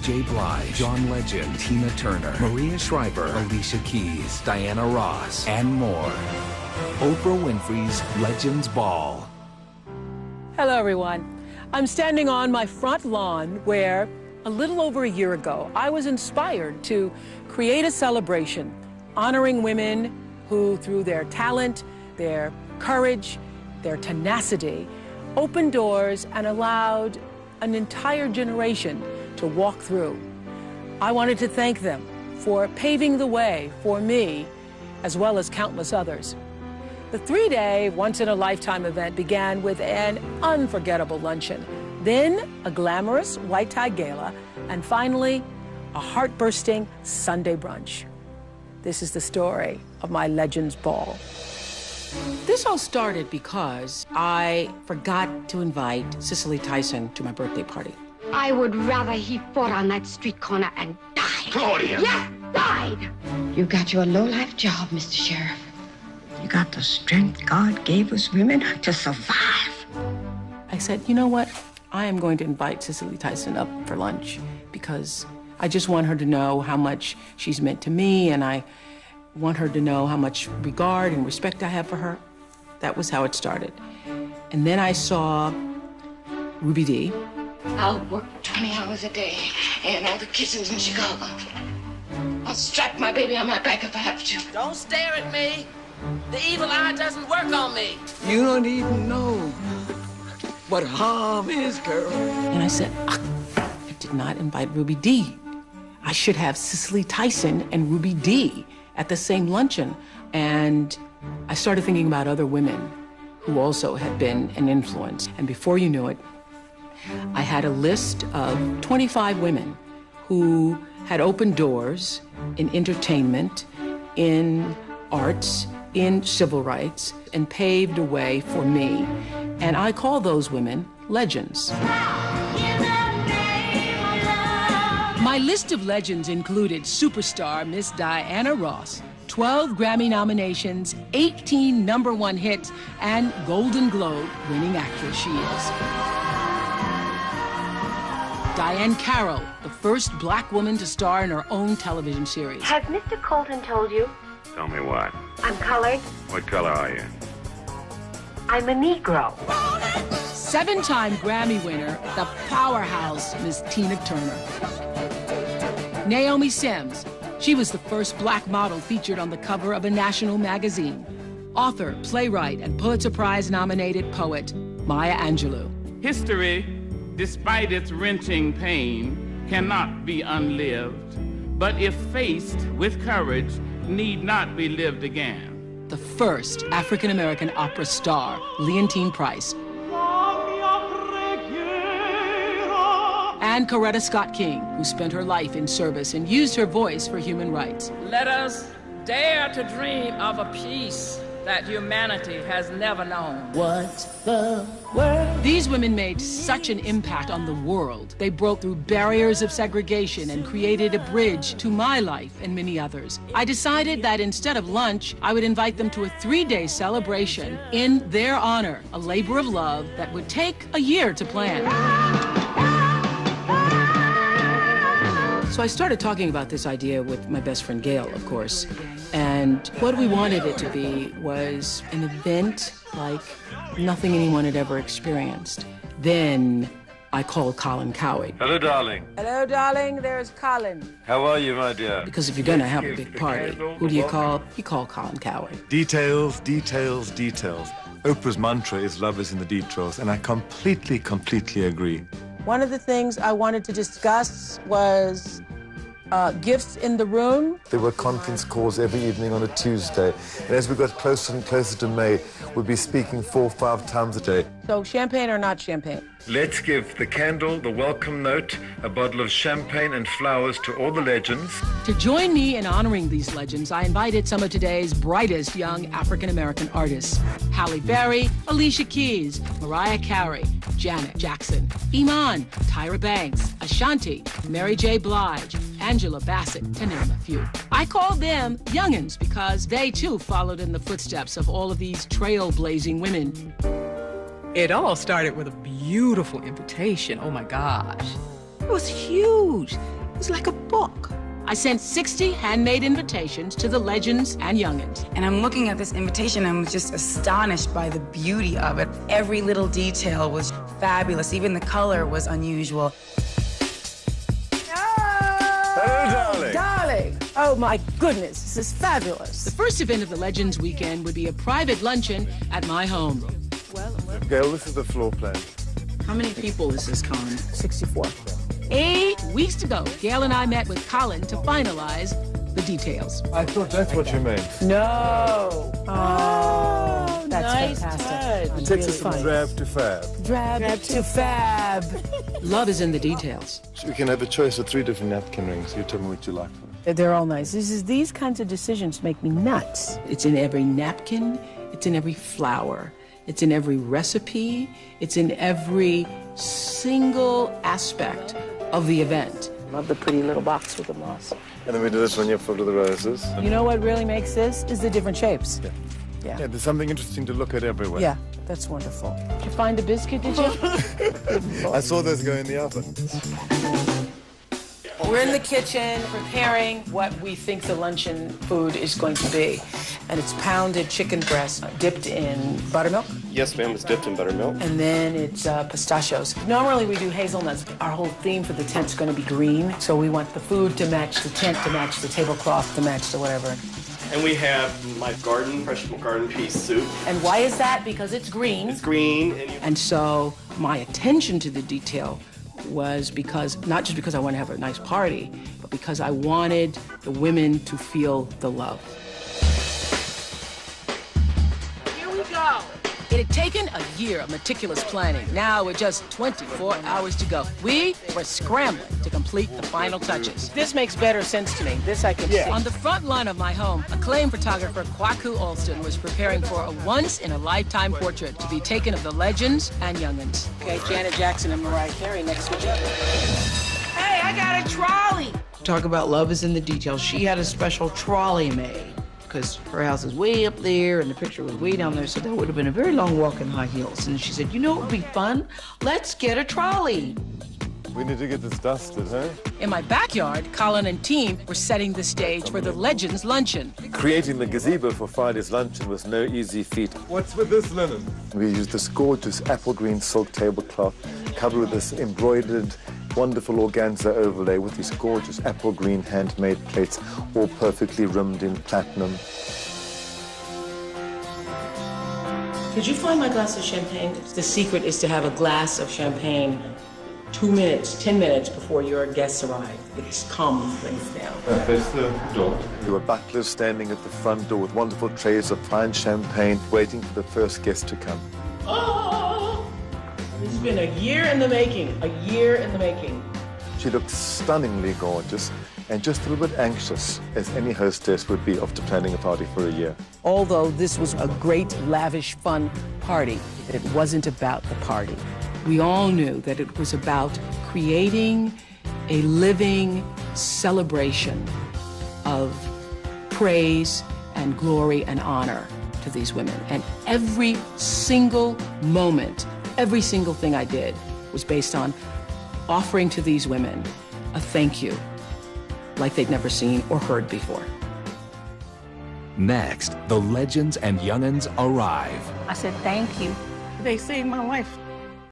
J. Blige, John Legend, Tina Turner, Maria Shriver, Alicia Keys, Diana Ross, and more. Oprah Winfrey's Legends Ball. Hello, everyone. I'm standing on my front lawn where, a little over a year ago, I was inspired to create a celebration honoring women who, through their talent, their courage, their tenacity, opened doors and allowed an entire generation to walk through. I wanted to thank them for paving the way for me, as well as countless others. The three-day, once-in-a-lifetime event began with an unforgettable luncheon, then a glamorous white-tie gala, and finally, a heart-bursting Sunday brunch. This is the story of my Legends Ball. This all started because I forgot to invite Cicely Tyson to my birthday party. I would rather he fought on that street corner and died. Claudia! Yes, died! You got your low-life job, Mr. Sheriff. You got the strength God gave us women to survive. I said, you know what? I am going to invite Cicely Tyson up for lunch because I just want her to know how much she's meant to me, and I want her to know how much regard and respect I have for her. That was how it started. And then I saw Ruby Dee. I'll work 20 hours a day in all the kitchens in Chicago. I'll strap my baby on my back if I have to. Don't stare at me. The evil eye doesn't work on me. You don't even know what harm is, girl. And I said, I did not invite Ruby Dee. I should have Cicely Tyson and Ruby Dee at the same luncheon. And I started thinking about other women who also had been an influence. And before you knew it, I had a list of 25 women who had opened doors in entertainment, in arts, in civil rights, and paved a way for me. And I call those women legends. My list of legends included superstar Miss Diana Ross, 12 Grammy nominations, 18 #1 hits, and Golden Globe winning actress she is. Diane Carroll, the first black woman to star in her own television series. Has Mr. Colton told you? Tell me what? I'm colored. What color are you? I'm a Negro. 7-time Grammy winner, the powerhouse Miss Tina Turner. Naomi Sims, she was the first black model featured on the cover of a national magazine. Author, playwright, and Pulitzer Prize-nominated poet, Maya Angelou. History, despite its wrenching pain, cannot be unlived, but if faced with courage, need not be lived again. The first African-American opera star, Leontine Price. And Coretta Scott King, who spent her life in service and used her voice for human rights. Let us dare to dream of a peace that humanity has never known. What's the world? These women made such an impact on the world. They broke through barriers of segregation and created a bridge to my life and many others. I decided that instead of lunch, I would invite them to a 3-day celebration in their honor, a labor of love that would take a year to plan. So I started talking about this idea with my best friend Gail, of course. And what we wanted it to be was an event like nothing anyone had ever experienced. Then I called Colin Cowie. Hello, darling. Hello, darling, there's Colin. How are you, my dear? Because if you're gonna have a big party, who do you call? You call Colin Cowie. Details, details, details. Oprah's mantra is love is in the details, and I completely agree. One of the things I wanted to discuss was gifts in the room. There were conference calls every evening on a Tuesday, and as we got closer and closer to May, we'd be speaking 4 or 5 times a day. So champagne or not champagne? Let's give the candle, the welcome note, a bottle of champagne and flowers to all the legends. To join me in honoring these legends, I invited some of today's brightest young African-American artists. Halle Berry, Alicia Keys, Mariah Carey, Janet Jackson, Iman, Tyra Banks, Ashanti, Mary J. Blige, Angela Bassett, to name a few. I call them youngins because they too followed in the footsteps of all of these trailblazing women. It all started with a beautiful invitation. Oh my gosh. It was huge. It was like a book. I sent 60 handmade invitations to the legends and youngins. And I'm looking at this invitation, I'm just astonished by the beauty of it. Every little detail was fabulous. Even the color was unusual. Hello, darling. Darling! Oh my goodness, this is fabulous. The first event of the Legends Weekend would be a private luncheon at my home. Gail, this is the floor plan. How many people is this con? 64. 8 weeks ago, Gail and I met with Colin to finalize the details. I thought that's what you meant. No. Oh, that's nice fantastic. touch. It takes us from drab to fab. Drab to fab. Love is in the details. So you can have a choice of 3 different napkin rings. You tell me what you like for them. They're all nice. These kinds of decisions make me nuts. It's in every napkin. It's in every flower. It's in every recipe. It's in every single aspect of the event. Love the pretty little box with the moss. And then we do this one, you're full of the roses. You know what really makes this? Is the different shapes. Yeah, there's something interesting to look at everywhere. Yeah, that's wonderful. Did you find a biscuit, did you? I saw those go in the oven. We're in the kitchen preparing what we think the luncheon food is going to be. And it's pounded chicken breast dipped in buttermilk. Yes, ma'am, it's dipped in buttermilk. And then it's pistachios. Normally we do hazelnuts. Our whole theme for the tent's going to be green. So we want the food to match the tent, to match the tablecloth, to match the whatever. And we have my fresh garden pea soup. And why is that? Because it's green. It's green. And so my attention to the detail was because, not just because I wanted to have a nice party, but because I wanted the women to feel the love. Here we go. It had taken a year of meticulous planning. Now, with just 24 hours to go, we were scrambling to complete the final touches. This makes better sense to me. This I can see. On the front lawn of my home, acclaimed photographer Kwaku Alston was preparing for a once-in-a-lifetime portrait to be taken of the legends and youngins. Okay, Janet Jackson and Mariah Carey next to each other. Hey, I got a trolley. Talk about love is in the details. She had a special trolley made because her house is way up there and the picture was way down there, so that would have been a very long walk in high heels. And she said, you know what would be fun? Let's get a trolley. We need to get this dusted, huh? In my backyard, Colin and team were setting the stage for the Legends Luncheon. Creating the gazebo for Friday's luncheon was no easy feat. What's with this linen? We used this gorgeous apple green silk tablecloth covered with this embroidered wonderful organza overlay with these gorgeous apple green handmade plates, all perfectly rimmed in platinum. Could you find my glass of champagne? The secret is to have a glass of champagne 2 minutes, 10 minutes before your guests arrive. It calms things down. Face the door. There were butlers standing at the front door with wonderful trays of fine champagne, waiting for the first guest to come. Oh! This has been a year in the making, a year in the making. She looked stunningly gorgeous and just a little bit anxious, as any hostess would be after planning a party for a year. Although this was a great, lavish, fun party, it wasn't about the party. We all knew that it was about creating a living celebration of praise and glory and honor to these women. And every single moment, every single thing I did was based on offering to these women a thank you like they'd never seen or heard before. Next, the legends and youngins arrive. I said, thank you. They saved my life.